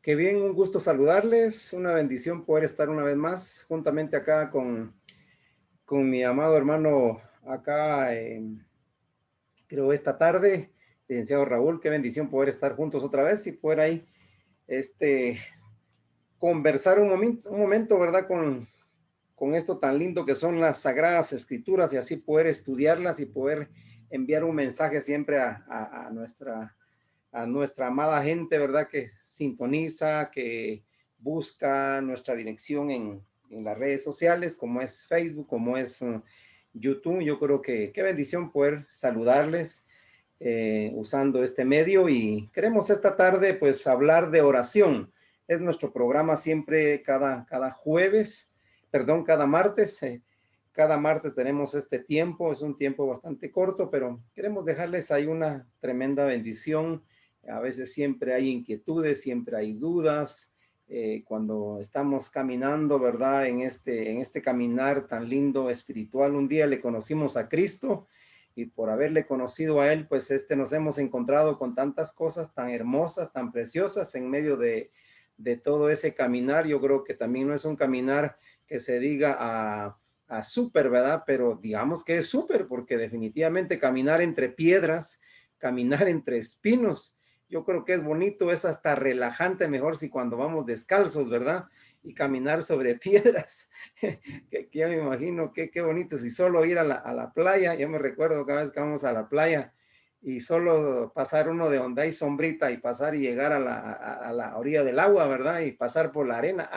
Qué bien, un gusto saludarles, una bendición poder estar una vez más juntamente acá con mi amado hermano acá, creo esta tarde, licenciado Raúl, qué bendición poder estar juntos otra vez y poder ahí, este, conversar un momento, ¿verdad? Con esto tan lindo que son las Sagradas Escrituras y así poder estudiarlas y poder enviar un mensaje siempre a nuestra amada gente, ¿verdad? Que sintoniza, que busca nuestra dirección en las redes sociales, como es Facebook, como es YouTube. Yo creo que qué bendición poder saludarles usando este medio y queremos esta tarde pues hablar de oración. Es nuestro programa siempre cada jueves, perdón, cada martes. Cada martes tenemos este tiempo, es un tiempo bastante corto, pero queremos dejarles ahí una tremenda bendición. A veces siempre hay inquietudes, siempre hay dudas. Cuando estamos caminando, ¿verdad? En este caminar tan lindo espiritual, un día le conocimos a Cristo y por haberle conocido a Él, pues nos hemos encontrado con tantas cosas tan hermosas, tan preciosas en medio de todo ese caminar. Yo creo que también no es un caminar que se diga a súper, ¿verdad? Pero digamos que es súper porque definitivamente caminar entre piedras, caminar entre espinos, yo creo que es bonito, es hasta relajante, mejor si cuando vamos descalzos, ¿verdad? Y caminar sobre piedras, que ya me imagino que qué bonito, si solo ir a la playa, yo me recuerdo cada vez que vamos a la playa y solo pasar uno de donde hay sombrita y pasar y llegar a la orilla del agua, ¿verdad? Y pasar por la arena,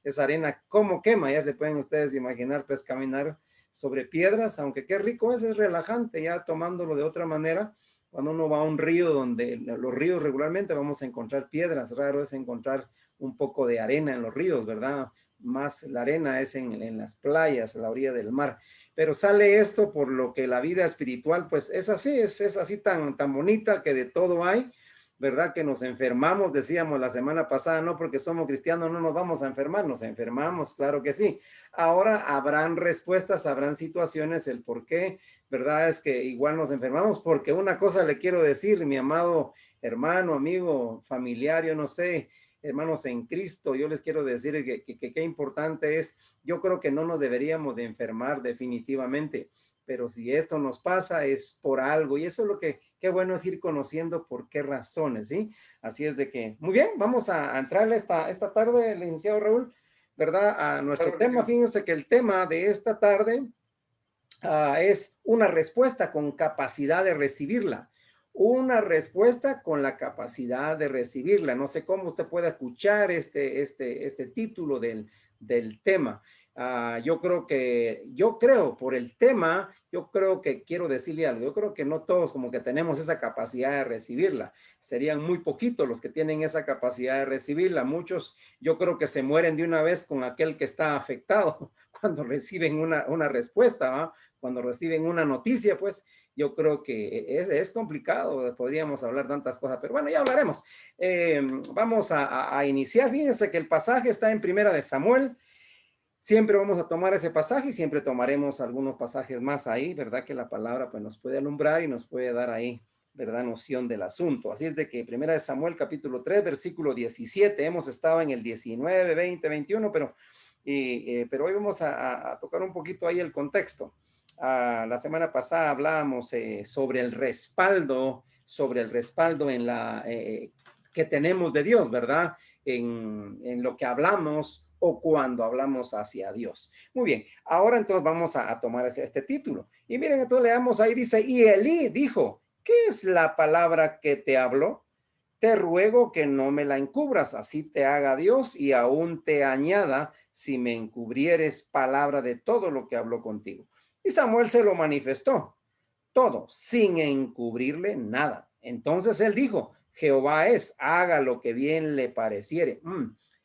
esa arena, ¿cómo quema? Ya se pueden ustedes imaginar, pues caminar sobre piedras, aunque qué rico es relajante, ya tomándolo de otra manera. Cuando uno va a un río donde los ríos regularmente vamos a encontrar piedras, raro es encontrar un poco de arena en los ríos, ¿verdad? Más la arena es en las playas, a la orilla del mar. Pero sale esto por lo que la vida espiritual, pues es así, es así tan bonita que de todo hay, ¿verdad? Que nos enfermamos, decíamos la semana pasada, no porque somos cristianos no nos vamos a enfermar, nos enfermamos, claro que sí. Ahora habrán respuestas, habrán situaciones, el por qué, ¿verdad? Es que igual nos enfermamos, porque una cosa le quiero decir, mi amado hermano, amigo, familiar, yo no sé, hermanos en Cristo, yo les quiero decir que qué importante es, yo creo que no nos deberíamos de enfermar definitivamente, pero si esto nos pasa es por algo y eso es lo que, qué bueno es ir conociendo por qué razones, ¿sí? Así es de que, muy bien, vamos a entrarle esta tarde, licenciado Raúl, ¿verdad? A nuestro Claro que tema. sí. Fíjense que el tema de esta tarde es una respuesta con capacidad de recibirla. Una respuesta con la capacidad de recibirla. No sé cómo usted puede escuchar este título del tema. Yo creo por el tema, yo creo que quiero decirle algo. Yo creo que no todos como que tenemos esa capacidad de recibirla. Serían muy poquitos los que tienen esa capacidad de recibirla. Muchos yo creo que se mueren de una vez con aquel que está afectado cuando reciben una respuesta, ¿va? Cuando reciben una noticia, pues yo creo que es complicado, podríamos hablar tantas cosas, pero bueno, ya hablaremos. Vamos a iniciar. Fíjense que el pasaje está en Primera de Samuel. Siempre vamos a tomar ese pasaje y siempre tomaremos algunos pasajes más ahí, ¿verdad? Que la palabra pues nos puede alumbrar y nos puede dar ahí, ¿verdad? Noción del asunto. Así es de que Primera de Samuel capítulo 3 versículo 17, hemos estado en el 19, 20, 21, pero hoy vamos a tocar un poquito ahí el contexto. La semana pasada hablábamos sobre el respaldo que tenemos de Dios, ¿verdad? En lo que hablamos o cuando hablamos hacia Dios. Muy bien, ahora entonces vamos a tomar este título. Y miren, entonces leamos ahí, dice, y Elí dijo, ¿qué es la palabra que te habló? Te ruego que no me la encubras, así te haga Dios y aún te añada si me encubrieres palabra de todo lo que habló contigo. Y Samuel se lo manifestó, todo, sin encubrirle nada. Entonces él dijo, Jehová es, haga lo que bien le pareciere.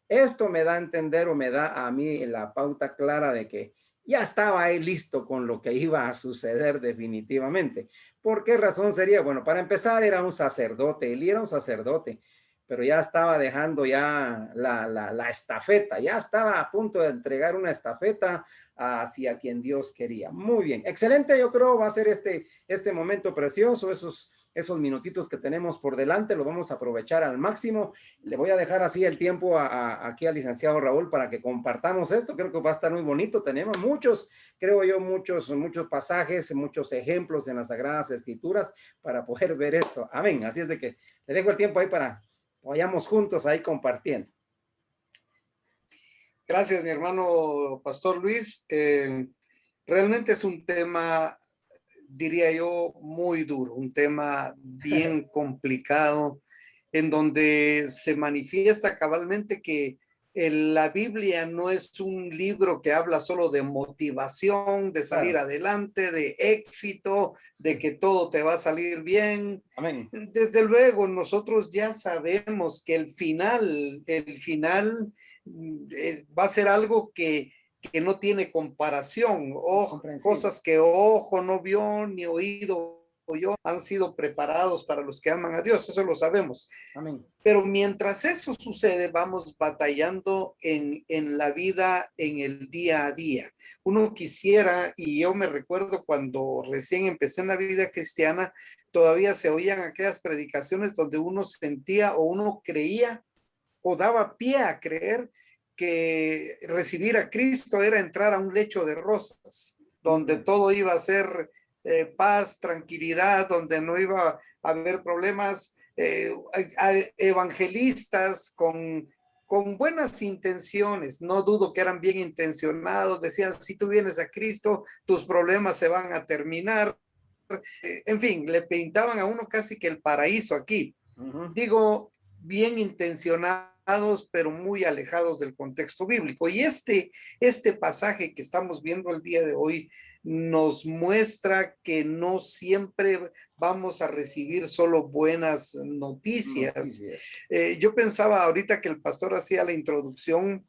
Esto me da a entender o me da a mí la pauta clara de que ya estaba él listo con lo que iba a suceder definitivamente. ¿Por qué razón sería? Bueno, para empezar era un sacerdote, él era un sacerdote, pero ya estaba dejando ya la estafeta, ya estaba a punto de entregar una estafeta hacia quien Dios quería. Muy bien, excelente, yo creo va a ser este momento precioso, esos minutitos que tenemos por delante, lo vamos a aprovechar al máximo. Le voy a dejar así el tiempo aquí al licenciado Raúl para que compartamos esto. Creo que va a estar muy bonito. Tenemos muchos, creo yo, muchos pasajes, muchos ejemplos en las Sagradas Escrituras para poder ver esto. Amén. Así es de que le dejo el tiempo ahí para vayamos juntos ahí compartiendo. Gracias, mi hermano Pastor Luis. Realmente es un tema, diría yo, muy duro, un tema bien complicado, en donde se manifiesta cabalmente que la Biblia no es un libro que habla solo de motivación, de salir adelante, de éxito, de que todo te va a salir bien. Amén. Desde luego, nosotros ya sabemos que el final va a ser algo que no tiene comparación, cosas que ojo no vio ni oído oyó han sido preparados para los que aman a Dios, eso lo sabemos. Amén. Pero mientras eso sucede, vamos batallando en la vida, en el día a día. Uno quisiera, y yo me recuerdo cuando recién empecé en la vida cristiana, todavía se oían aquellas predicaciones donde uno sentía o uno creía o daba pie a creer que recibir a Cristo era entrar a un lecho de rosas, donde todo iba a ser paz, tranquilidad, donde no iba a haber problemas. Evangelistas con buenas intenciones, no dudo que eran bien intencionados, decían, si tú vienes a Cristo, tus problemas se van a terminar. En fin, le pintaban a uno casi que el paraíso aquí. Digo, bien intencionados, pero muy alejados del contexto bíblico. Y este pasaje que estamos viendo el día de hoy nos muestra que no siempre vamos a recibir solo buenas noticias. Yo pensaba ahorita que el pastor hacía la introducción,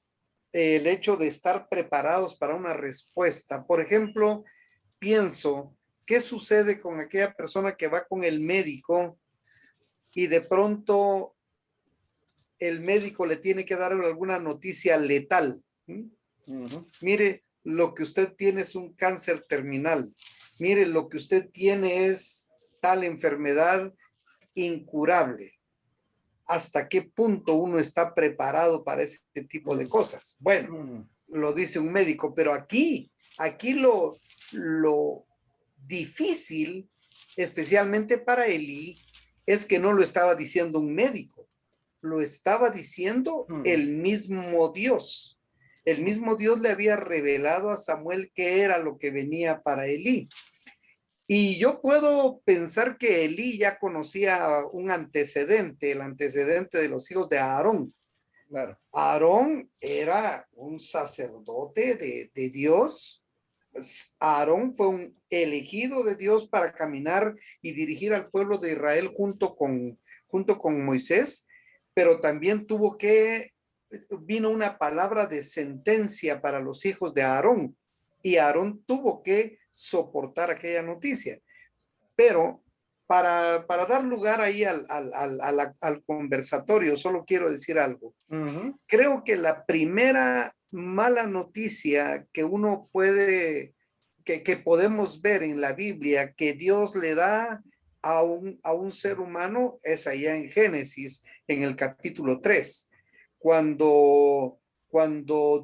el hecho de estar preparados para una respuesta. Por ejemplo, pienso, ¿qué sucede con aquella persona que va con el médico y de pronto el médico le tiene que dar alguna noticia letal? Mire, lo que usted tiene es un cáncer terminal. Mire, lo que usted tiene es tal enfermedad incurable. ¿Hasta qué punto uno está preparado para ese tipo de cosas? Bueno, lo dice un médico, pero aquí lo difícil, especialmente para Elí, es que no lo estaba diciendo un médico, lo estaba diciendo el mismo Dios. El mismo Dios le había revelado a Samuel qué era lo que venía para Elí. Y yo puedo pensar que Elí ya conocía un antecedente, el antecedente de los hijos de Aarón. Claro. Aarón era un sacerdote de Dios. Aarón fue un elegido de Dios para caminar y dirigir al pueblo de Israel junto con Moisés, pero también vino una palabra de sentencia para los hijos de Aarón, y Aarón tuvo que soportar aquella noticia. Pero para dar lugar ahí al conversatorio, solo quiero decir algo. Creo que la primera mala noticia que uno puede, que podemos ver en la Biblia, que Dios le da a un ser humano, es allá en Génesis, en el capítulo 3, cuando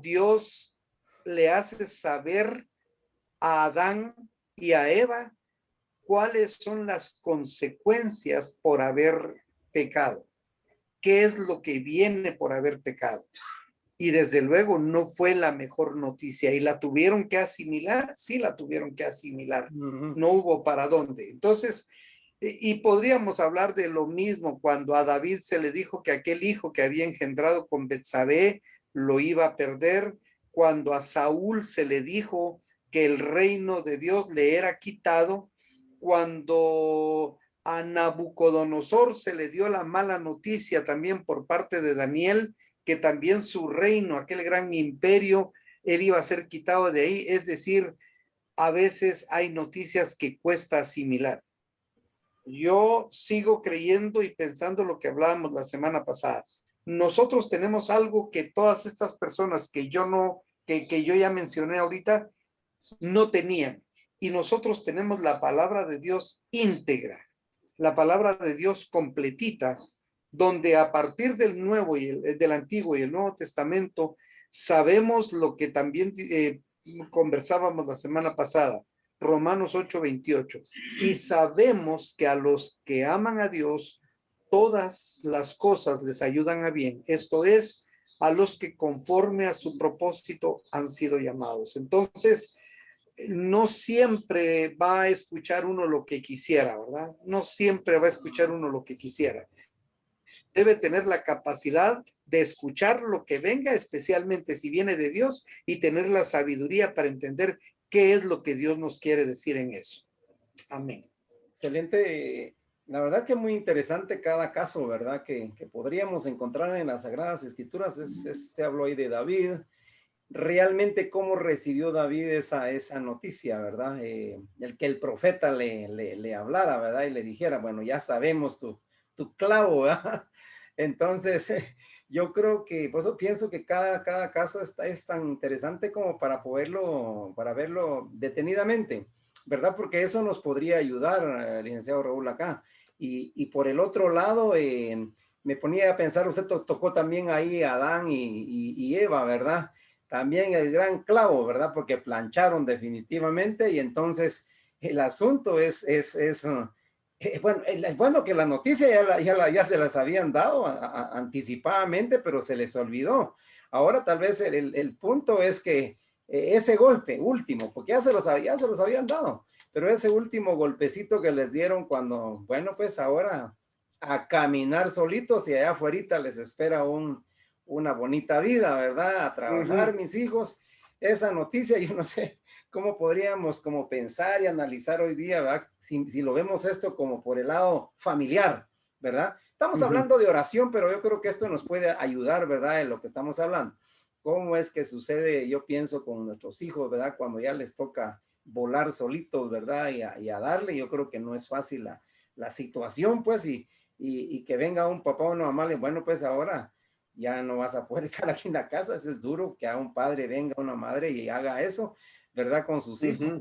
Dios le hace saber a Adán y a Eva cuáles son las consecuencias por haber pecado. ¿Qué es lo que viene por haber pecado? Y desde luego no fue la mejor noticia. ¿Y la tuvieron que asimilar? Sí, la tuvieron que asimilar. No hubo para dónde. Entonces, y podríamos hablar de lo mismo cuando a David se le dijo que aquel hijo que había engendrado con Betsabé lo iba a perder, cuando a Saúl se le dijo que el reino de Dios le era quitado, cuando a Nabucodonosor se le dio la mala noticia también por parte de Daniel, que también su reino, aquel gran imperio, él iba a ser quitado de ahí. Es decir, a veces hay noticias que cuesta asimilar. Yo sigo creyendo y pensando lo que hablábamos la semana pasada. Nosotros tenemos algo que todas estas personas que yo ya mencioné ahorita no tenían. Y nosotros tenemos la palabra de Dios íntegra. la palabra de Dios completita, donde a partir del Nuevo y del Antiguo y el Nuevo Testamento sabemos lo que también conversábamos la semana pasada, Romanos 8:28, y sabemos que a los que aman a Dios, todas las cosas les ayudan a bien. Esto es, a los que conforme a su propósito han sido llamados. Entonces, no siempre va a escuchar uno lo que quisiera, ¿verdad? No siempre va a escuchar uno lo que quisiera. Debe tener la capacidad de escuchar lo que venga, especialmente si viene de Dios, y tener la sabiduría para entender qué es lo que Dios nos quiere decir en eso. Amén. Excelente. La verdad que muy interesante cada caso, ¿verdad? Que podríamos encontrar en las Sagradas Escrituras. Usted habló ahí de David. Realmente cómo recibió David esa noticia, ¿verdad? El que el profeta le hablara, ¿verdad? Y le dijera, bueno, ya sabemos tu clavo, ¿verdad? Entonces, yo creo que, por eso pienso que cada caso es tan interesante como para verlo detenidamente, ¿verdad? Porque eso nos podría ayudar, licenciado Raúl, acá. Y por el otro lado, me ponía a pensar, usted tocó también ahí a Adán y Eva, ¿verdad? También el gran clavo, ¿verdad? Porque plancharon definitivamente y entonces el asunto bueno, bueno, que la noticia ya se las habían dado anticipadamente, pero se les olvidó. Ahora tal vez el punto es que ese golpe último, porque ya se los habían dado, pero ese último golpecito que les dieron cuando, bueno, pues ahora a caminar solitos y allá afuera les espera una bonita vida, ¿verdad? A trabajar, mis hijos. Esa noticia, yo no sé cómo podríamos como pensar y analizar hoy día, ¿verdad? Si lo vemos esto como por el lado familiar, ¿verdad? Estamos hablando de oración, pero yo creo que esto nos puede ayudar, ¿verdad? En lo que estamos hablando. ¿Cómo es que sucede, yo pienso, con nuestros hijos, ¿verdad? Cuando ya les toca volar solitos, ¿verdad? Y a darle, yo creo que no es fácil la situación, pues, y que venga un papá o una mamá, bueno, pues ahora ya no vas a poder estar aquí en la casa. Eso es duro, que a un padre venga una madre y haga eso, ¿verdad? Con sus hijos.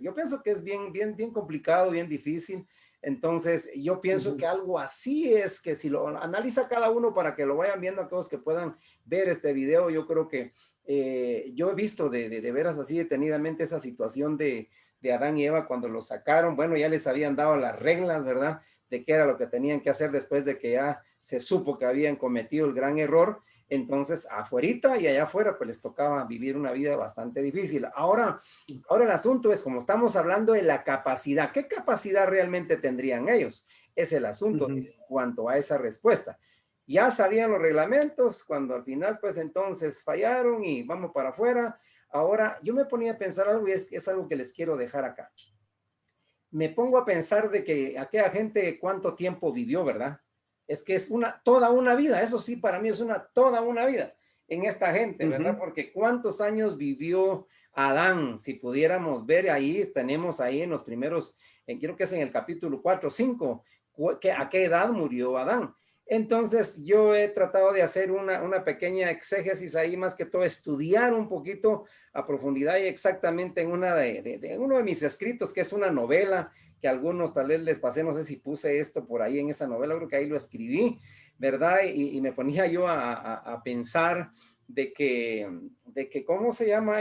Yo pienso que es bien complicado, bien difícil. Entonces, yo pienso que algo así es que si lo analiza cada uno para que lo vayan viendo, aquellos que puedan ver este video, yo creo que yo he visto de veras así detenidamente esa situación de Adán y Eva cuando lo sacaron. Bueno, ya les habían dado las reglas, ¿verdad? De qué era lo que tenían que hacer después de que ya se supo que habían cometido el gran error. Entonces, afuerita y allá afuera, pues les tocaba vivir una vida bastante difícil. Ahora el asunto es, como estamos hablando de la capacidad, ¿qué capacidad realmente tendrían ellos? Es el asunto en cuanto a esa respuesta. Ya sabían los reglamentos, cuando al final, pues entonces fallaron y vamos para afuera. Ahora, yo me ponía a pensar algo y es algo que les quiero dejar acá. Me pongo a pensar de que aquella gente cuánto tiempo vivió, ¿verdad? Es que es toda una vida, eso sí, para mí es toda una vida en esta gente, ¿verdad? Porque cuántos años vivió Adán, si pudiéramos ver ahí, tenemos ahí en los primeros, creo que es en el capítulo 4 o 5, a qué edad murió Adán. Entonces yo he tratado de hacer una pequeña exégesis ahí, más que todo estudiar un poquito a profundidad y exactamente en uno de mis escritos, que es una novela que a algunos tal vez les pasé, no sé si puse esto por ahí en esa novela, creo que ahí lo escribí, ¿verdad? Y me ponía yo a pensar de que, ¿cómo se llama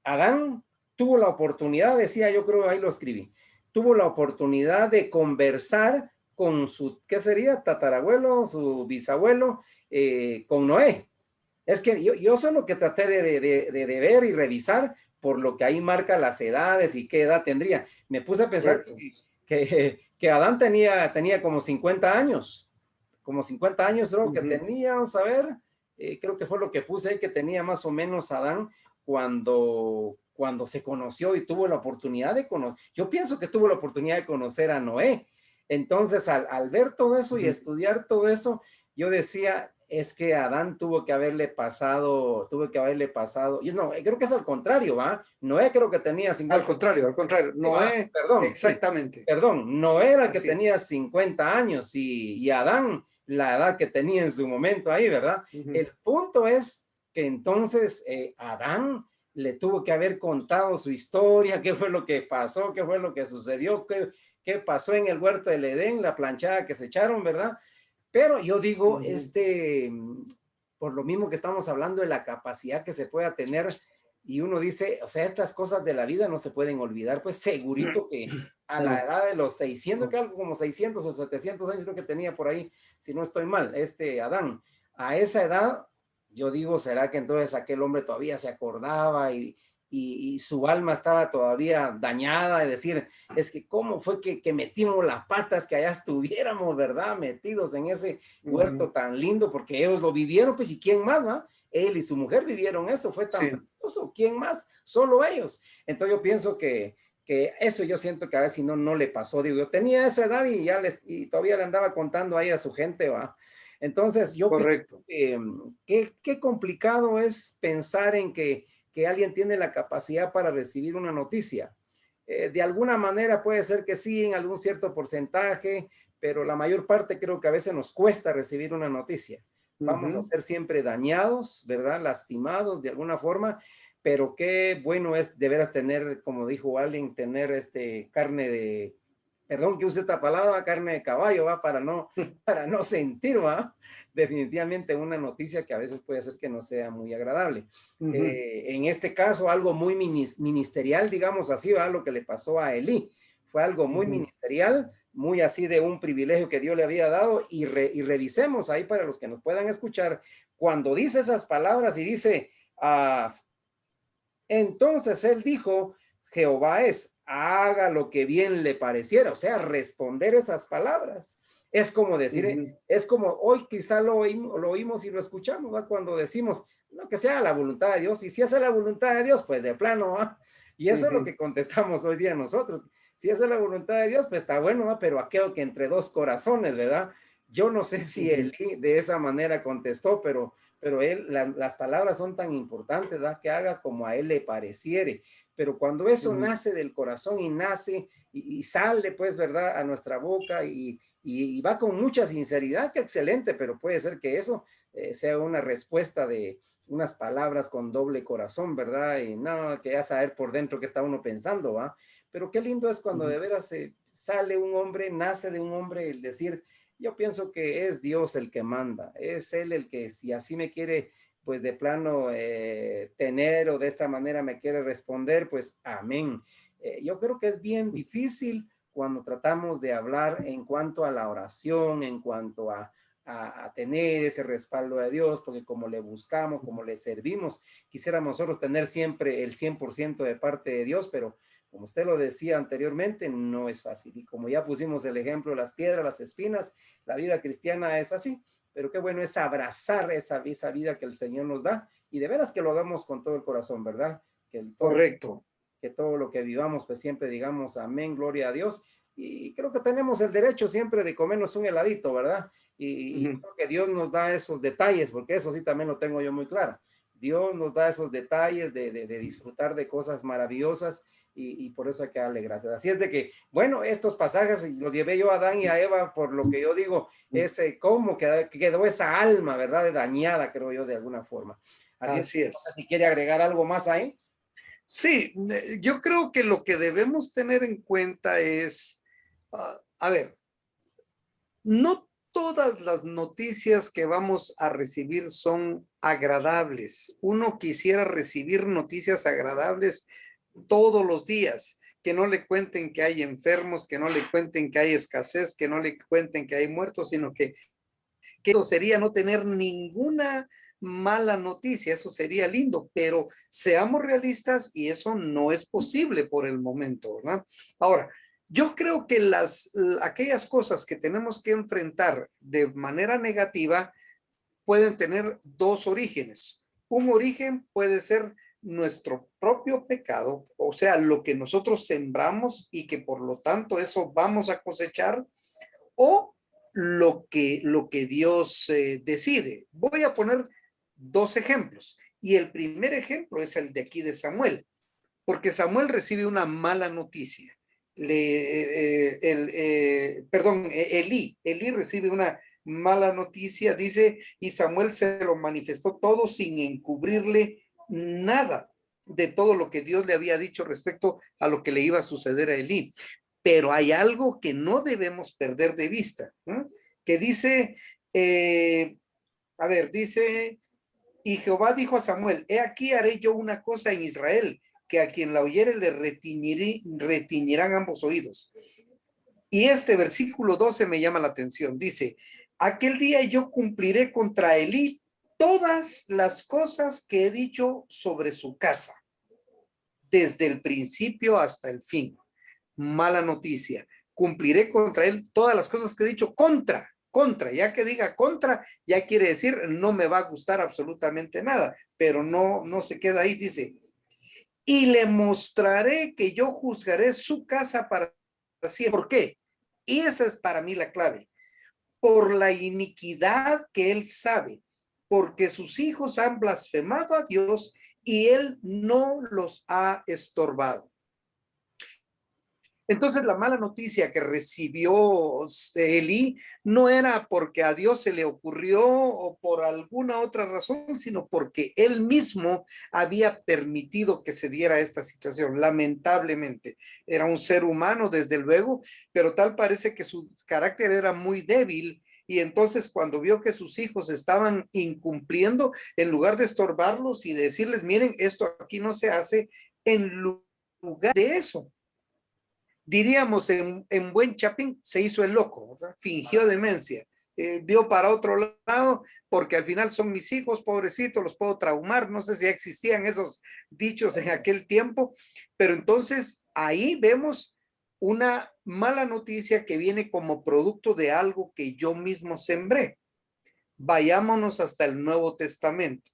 Adán tuvo la oportunidad, decía yo, creo ahí lo escribí, tuvo la oportunidad de conversar con ¿qué sería? Tatarabuelo, su bisabuelo, con Noé. Es que yo soy lo que traté de ver y revisar por lo que ahí marca las edades y qué edad tendría. Me puse a pensar que Adán tenía como 50 años, creo que tenía, vamos a ver, creo que fue lo que puse ahí, que tenía más o menos Adán cuando se conoció y tuvo la oportunidad de conocer. Yo pienso que tuvo la oportunidad de conocer a Noé. Entonces, al ver todo eso y estudiar todo eso, yo decía, es que Adán tuvo que haberle pasado, yo no, creo que es al contrario, ¿va? Noé creo que tenía 50. Al contrario, Noé, perdón, exactamente. Sí, perdón, Noé era el que Así tenía es. 50 años y Adán la edad que tenía en su momento ahí, ¿verdad? El punto es que entonces Adán le tuvo que haber contado su historia, qué fue lo que pasó, qué fue lo que sucedió, qué pasó en el huerto del Edén, la planchada que se echaron, ¿verdad? Pero yo digo, por lo mismo que estamos hablando de la capacidad que se pueda tener, y uno dice, o sea, estas cosas de la vida no se pueden olvidar, pues segurito que a la edad de los 600, que algo como 600 o 700 años creo que tenía por ahí, si no estoy mal, Adán, a esa edad, yo digo, ¿será que entonces aquel hombre todavía se acordaba y su alma estaba todavía dañada? Es decir, es que cómo fue que metimos las patas, que allá estuviéramos, ¿verdad? Metidos en ese huerto tan lindo, porque ellos lo vivieron, pues, ¿y quién más, va? Él y su mujer vivieron eso, fue tan precioso. ¿Quién más? Solo ellos. Entonces yo pienso que eso yo siento que a ver si no le pasó. Digo, yo tenía esa edad y y todavía le andaba contando ahí a su gente, va. Entonces yo Correcto. pienso qué complicado es pensar en que alguien tiene la capacidad para recibir una noticia. De alguna manera puede ser que sí, en algún cierto porcentaje, pero la mayor parte creo que a veces nos cuesta recibir una noticia. Vamos a ser siempre dañados, ¿verdad? Lastimados de alguna forma, pero qué bueno es de veras tener, como dijo alguien, tener carne de, perdón que use esta palabra, carne de caballo, ¿va? Para no sentir, ¿va? Definitivamente una noticia que a veces puede ser que no sea muy agradable. En este caso, algo muy ministerial, digamos así, ¿va? Lo que le pasó a Elí. Fue algo muy ministerial, muy así de un privilegio que Dios le había dado, y revisemos ahí para los que nos puedan escuchar, cuando dice esas palabras y dice, entonces él dijo, Jehová haga lo que bien le pareciera, o sea, responder esas palabras. Es como decir, es como hoy quizá lo oímos y lo escuchamos, ¿va? Cuando decimos, no, que sea la voluntad de Dios, y si hace la voluntad de Dios, pues de plano, ¿va? Y eso es lo que contestamos hoy día nosotros. Si hace la voluntad de Dios, pues está bueno, ¿va? Pero aquello que entre dos corazones, ¿verdad? Yo no sé si Elí de esa manera contestó, pero las palabras son tan importantes, ¿verdad? Que haga como a él le pareciere. Pero cuando eso nace del corazón y nace y sale, pues, ¿verdad? A nuestra boca y va con mucha sinceridad, qué excelente, pero puede ser que eso sea una respuesta de unas palabras con doble corazón, ¿verdad? Y no, que ya saber por dentro qué está uno pensando, ¿va? Pero qué lindo es cuando de veras sale un hombre, nace de un hombre el decir, yo pienso que es Dios el que manda, es Él el que si así me quiere, pues de plano tener o de esta manera me quiere responder, pues amén. Yo creo que es bien difícil cuando tratamos de hablar en cuanto a la oración, en cuanto a tener ese respaldo de Dios, porque como le buscamos, como le servimos, quisiéramos nosotros tener siempre el 100% de parte de Dios, pero como usted lo decía anteriormente, no es fácil. Y como ya pusimos el ejemplo, las piedras, las espinas, la vida cristiana es así. Pero qué bueno es abrazar esa vida que el Señor nos da y de veras que lo hagamos con todo el corazón, ¿verdad? Correcto. Que todo lo que vivamos, pues siempre digamos amén, gloria a Dios. Y creo que tenemos el derecho siempre de comernos un heladito, ¿verdad? Y creo que Dios nos da esos detalles, porque eso sí también lo tengo yo muy claro. Dios nos da esos detalles de disfrutar de cosas maravillosas y por eso hay que darle gracias. Así es de que, bueno, estos pasajes los llevé yo a Adán y a Eva por lo que yo digo, es cómo quedó esa alma, ¿verdad? Dañada, creo yo, de alguna forma. Así es, Así es. si quiere agregar algo más ahí. Sí, yo creo que lo que debemos tener en cuenta es, a ver, no todas las noticias que vamos a recibir son agradables. Uno quisiera recibir noticias agradables todos los días, que no le cuenten que hay enfermos, que no le cuenten que hay escasez, que no le cuenten que hay muertos, sino que eso sería no tener ninguna mala noticia, eso sería lindo, pero seamos realistas y eso no es posible por el momento, ¿verdad? Ahora, yo creo que aquellas cosas que tenemos que enfrentar de manera negativa pueden tener dos orígenes. Un origen puede ser nuestro propio pecado, o sea, lo que nosotros sembramos y que por lo tanto eso vamos a cosechar, o lo que Dios decide. Voy a poner dos ejemplos y el primer ejemplo es el de aquí de Samuel, porque Samuel recibe una mala noticia. Elí recibe una mala noticia, dice, y Samuel se lo manifestó todo sin encubrirle nada. de todo lo que Dios le había dicho respecto a lo que le iba a suceder a Elí. Pero hay algo que no debemos perder de vista, ¿no? Que dice, dice, y Jehová dijo a Samuel, he aquí haré yo una cosa en Israel, que a quien la oyere le retiñirán ambos oídos. Y este versículo 12 me llama la atención. Dice, aquel día yo cumpliré contra Elí todas las cosas que he dicho sobre su casa, desde el principio hasta el fin. Mala noticia. Cumpliré contra él todas las cosas que he dicho contra. Ya que diga contra, ya quiere decir no me va a gustar absolutamente nada, pero no se queda ahí, dice, y le mostraré que yo juzgaré su casa para siempre. ¿Por qué? Y esa es para mí la clave. Por la iniquidad que él sabe, porque sus hijos han blasfemado a Dios y él no los ha estorbado. Entonces la mala noticia que recibió Elí no era porque a Dios se le ocurrió o por alguna otra razón, sino porque él mismo había permitido que se diera esta situación. Lamentablemente, era un ser humano desde luego, pero tal parece que su carácter era muy débil. Y entonces cuando vio que sus hijos estaban incumpliendo, en lugar de estorbarlos y decirles, miren, esto aquí no se hace, en lugar de eso, diríamos en buen chapín, se hizo el loco, ¿verdad? Fingió demencia, dio para otro lado, porque al final son mis hijos, pobrecitos, los puedo traumar, no sé si existían esos dichos en aquel tiempo, pero entonces ahí vemos una mala noticia que viene como producto de algo que yo mismo sembré. Vayámonos hasta el Nuevo Testamento.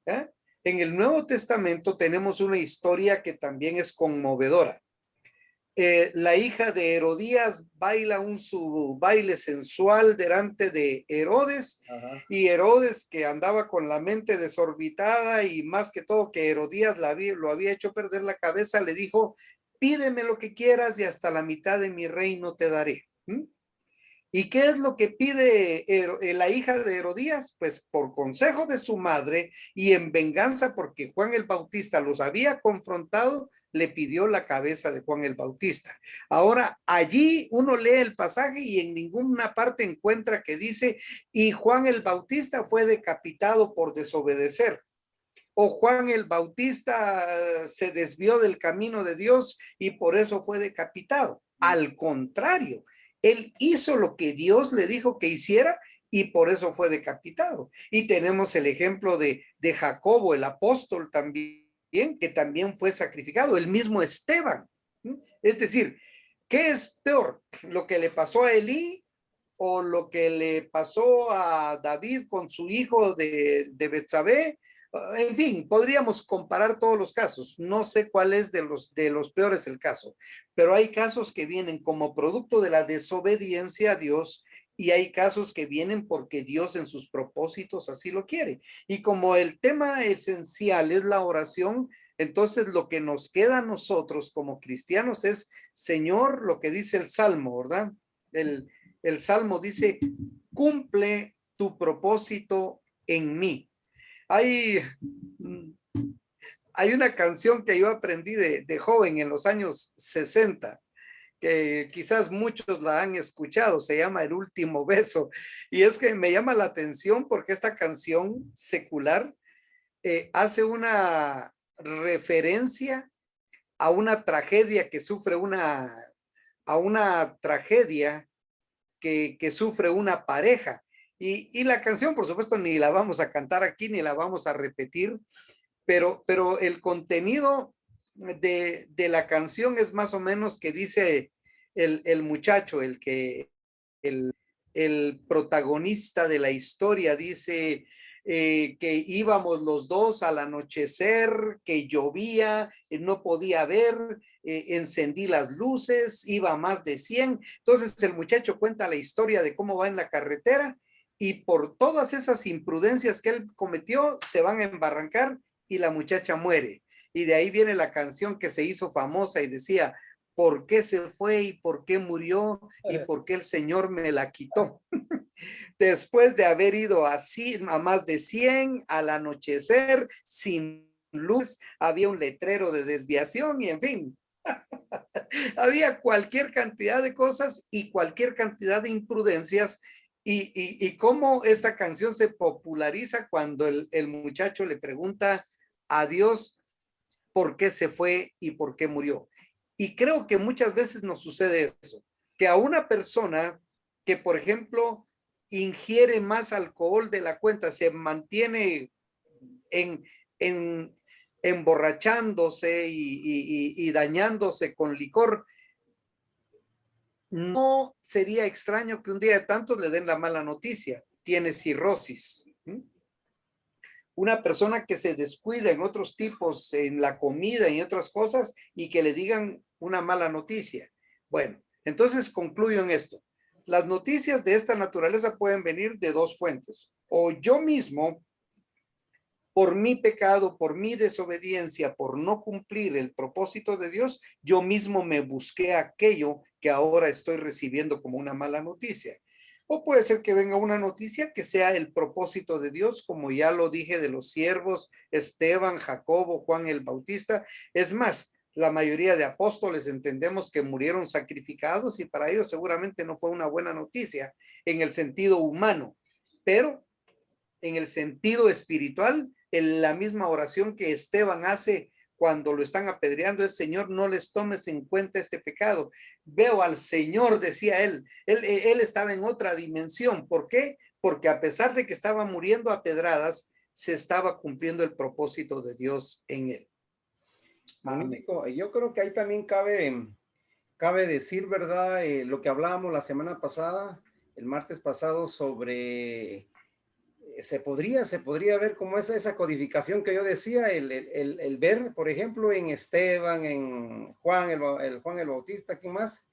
¿Eh? En el Nuevo Testamento tenemos una historia que también es conmovedora. La hija de Herodías baila su baile sensual delante de Herodes. Ajá. Y Herodes, que andaba con la mente desorbitada y más que todo que Herodías lo había hecho perder la cabeza, le dijo, pídeme lo que quieras y hasta la mitad de mi reino te daré. ¿Mm? ¿Y qué es lo que pide la hija de Herodías? Pues por consejo de su madre y en venganza porque Juan el Bautista los había confrontado, le pidió la cabeza de Juan el Bautista. Ahora, allí uno lee el pasaje y en ninguna parte encuentra que dice, y Juan el Bautista fue decapitado por desobedecer. O Juan el Bautista se desvió del camino de Dios y por eso fue decapitado. Al contrario, él hizo lo que Dios le dijo que hiciera y por eso fue decapitado. Y tenemos el ejemplo de Jacobo, el apóstol también, que también fue sacrificado, el mismo Esteban. Es decir, ¿qué es peor? ¿Lo que le pasó a Elí o lo que le pasó a David con su hijo de Betsabé? En fin, podríamos comparar todos los casos. No sé cuál es de los peores el caso, pero hay casos que vienen como producto de la desobediencia a Dios y hay casos que vienen porque Dios en sus propósitos así lo quiere. Y como el tema esencial es la oración, entonces lo que nos queda a nosotros como cristianos es, Señor, lo que dice el Salmo, ¿verdad? El Salmo dice, cumple tu propósito en mí. Hay una canción que yo aprendí de joven en los años 60, que quizás muchos la han escuchado, se llama El Último Beso, y es que me llama la atención porque esta canción secular hace una referencia a una tragedia que sufre que sufre una pareja. Y la canción, por supuesto, ni la vamos a cantar aquí, ni la vamos a repetir, pero el contenido de la canción es más o menos que dice el muchacho, el protagonista de la historia, dice que íbamos los dos al anochecer, que llovía, no podía ver, encendí las luces, iba a más de 100. Entonces el muchacho cuenta la historia de cómo va en la carretera y por todas esas imprudencias que él cometió, se van a embarrancar y la muchacha muere. Y de ahí viene la canción que se hizo famosa y decía, ¿por qué se fue y por qué murió y por qué el Señor me la quitó? Después de haber ido así a más de 100 al anochecer, sin luz, había un letrero de desviación y en fin, había cualquier cantidad de cosas y cualquier cantidad de imprudencias. Y cómo esta canción se populariza cuando el muchacho le pregunta a Dios por qué se fue y por qué murió. Y creo que muchas veces nos sucede eso, que a una persona que, por ejemplo, ingiere más alcohol de la cuenta, se mantiene en, en emborrachándose y dañándose con licor, no sería extraño que un día de tantos le den la mala noticia, tiene cirrosis. Una persona que se descuida en otros tipos, en la comida y otras cosas, y que le digan una mala noticia. Bueno, entonces concluyo en esto. Las noticias de esta naturaleza pueden venir de dos fuentes. O yo mismo, por mi pecado, por mi desobediencia, por no cumplir el propósito de Dios, yo mismo me busqué aquello que ahora estoy recibiendo como una mala noticia. O puede ser que venga una noticia que sea el propósito de Dios, como ya lo dije de los siervos, Esteban, Jacobo, Juan el Bautista. Es más, la mayoría de apóstoles entendemos que murieron sacrificados y para ellos seguramente no fue una buena noticia en el sentido humano, pero en el sentido espiritual, en la misma oración que Esteban hace cuando lo están apedreando es: Señor, no les tomes en cuenta este pecado. Veo al Señor, decía él estaba en otra dimensión. ¿Por qué? Porque a pesar de que estaba muriendo a pedradas, se estaba cumpliendo el propósito de Dios en él. Amén. Magnífico. Yo creo que ahí también cabe decir, ¿verdad? Lo que hablábamos la semana pasada, el martes pasado, sobre se podría ver como esa codificación que yo decía, el ver, por ejemplo, en Esteban, en Juan, Juan el Bautista, ¿quién más?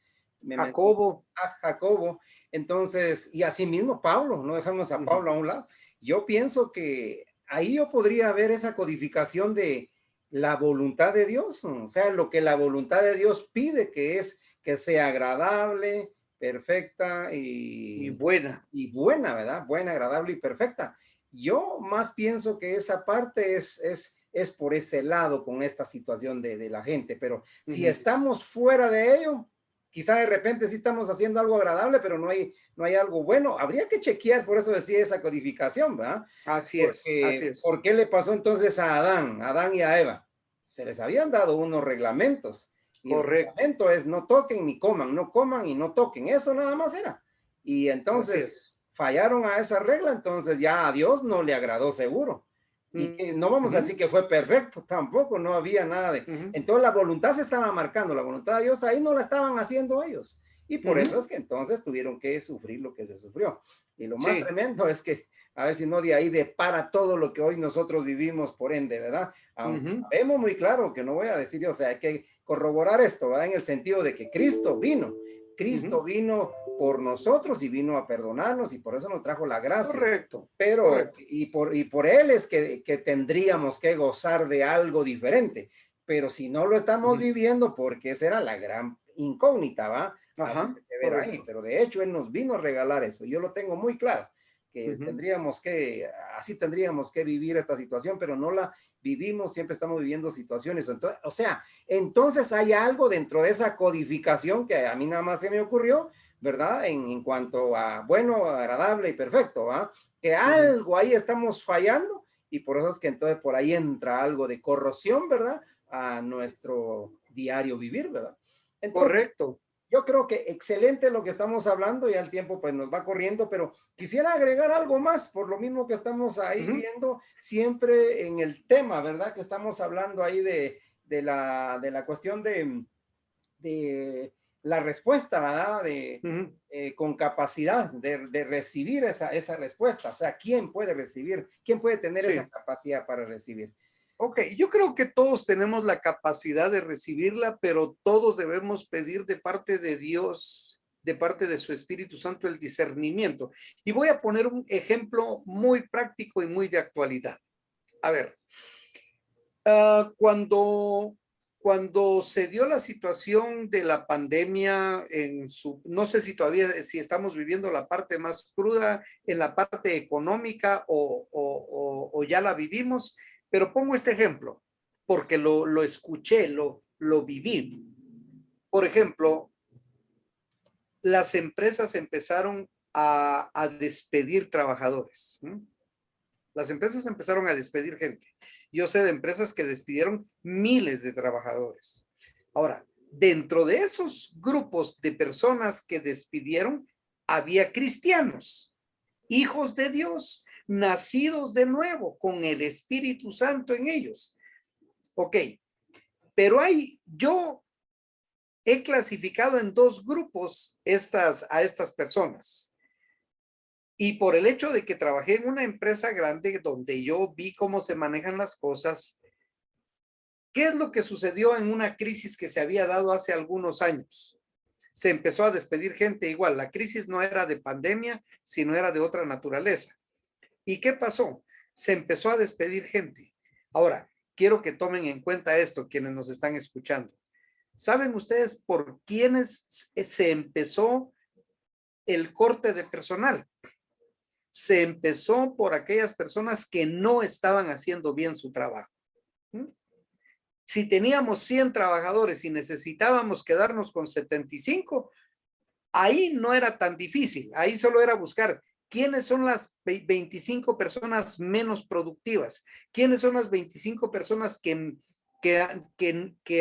Jacobo. Jacobo. Entonces, y asimismo Pablo, no dejamos a Pablo a un lado. Yo pienso que ahí yo podría ver esa codificación de la voluntad de Dios, o sea, lo que la voluntad de Dios pide, que es que sea agradable, perfecta Y buena. y buena, ¿verdad? Buena, agradable y perfecta. Yo más pienso que esa parte es por ese lado con esta situación de la gente, pero si estamos fuera de ello, quizá de repente sí estamos haciendo algo agradable, pero no hay algo bueno. Habría que chequear, por eso decía esa codificación, ¿verdad? Así es, así Porque, es. ¿por qué le pasó entonces a Adán y a Eva? Se les habían dado unos reglamentos. Y el Correcto. reglamento es: no toquen ni coman, no coman y no toquen. Eso nada más era. Y Así entonces es. fallaron a esa regla, entonces ya a Dios no le agradó seguro. Y que no vamos a decir que fue perfecto, tampoco, no había nada de... Entonces la voluntad se estaba marcando, la voluntad de Dios ahí no la estaban haciendo ellos. Y por eso es que entonces tuvieron que sufrir lo que se sufrió. Y lo más Sí. tremendo es que, a ver si no de ahí depara todo lo que hoy nosotros vivimos por ende, ¿verdad? Aunque sabemos muy claro que no voy a decir yo, o sea, hay que corroborar esto, ¿verdad? En el sentido de que Cristo vino por nosotros y vino a perdonarnos y por eso nos trajo la gracia. Correcto. Pero, Correcto. y por él es que tendríamos que gozar de algo diferente. Pero si no lo estamos viviendo, porque esa era la gran incógnita, ¿va? Ajá. Habría que ver ahí. Correcto. Pero de hecho, él nos vino a regalar eso. Yo lo tengo muy claro, que así tendríamos que vivir esta situación, pero no la vivimos, siempre estamos viviendo situaciones. Entonces, o sea, entonces hay algo dentro de esa codificación que a mí nada más se me ocurrió, ¿verdad? En cuanto a bueno, agradable y perfecto, ¿va? Que algo ahí estamos fallando y por eso es que entonces por ahí entra algo de corrosión, ¿verdad? A nuestro diario vivir, ¿verdad? Entonces, Correcto. yo creo que excelente lo que estamos hablando, ya el tiempo pues nos va corriendo, pero quisiera agregar algo más, por lo mismo que estamos ahí viendo siempre en el tema, ¿verdad? Que estamos hablando ahí de la cuestión de la respuesta, ¿verdad? Con capacidad de recibir esa respuesta. O sea, ¿quién puede recibir? ¿Quién puede tener esa Sí. capacidad para recibir? Ok, yo creo que todos tenemos la capacidad de recibirla, pero todos debemos pedir de parte de Dios, de parte de su Espíritu Santo, el discernimiento. Y voy a poner un ejemplo muy práctico y muy de actualidad. A ver, cuando se dio la situación de la pandemia no sé si todavía, si estamos viviendo la parte más cruda en la parte económica o ya la vivimos, pero pongo este ejemplo. porque lo escuché, lo viví. Por ejemplo, las empresas empezaron a despedir trabajadores. Las empresas empezaron a despedir gente. Yo sé de empresas que despidieron miles de trabajadores. Ahora, dentro de esos grupos de personas que despidieron, había cristianos, hijos de Dios, nacidos de nuevo, con el Espíritu Santo en ellos. Ok, pero yo he clasificado en dos grupos a estas personas. Y por el hecho de que trabajé en una empresa grande donde yo vi cómo se manejan las cosas, ¿qué es lo que sucedió en una crisis que se había dado hace algunos años? Se empezó a despedir gente igual. La crisis no era de pandemia, sino era de otra naturaleza. ¿Y qué pasó? Se empezó a despedir gente. Ahora, quiero que tomen en cuenta esto, quienes nos están escuchando. ¿Saben ustedes por quiénes se empezó el corte de personal? Se empezó por aquellas personas que no estaban haciendo bien su trabajo. Si teníamos 100 trabajadores y necesitábamos quedarnos con 75, ahí no era tan difícil. Ahí solo era buscar quiénes son las 25 personas menos productivas, quiénes son las 25 personas que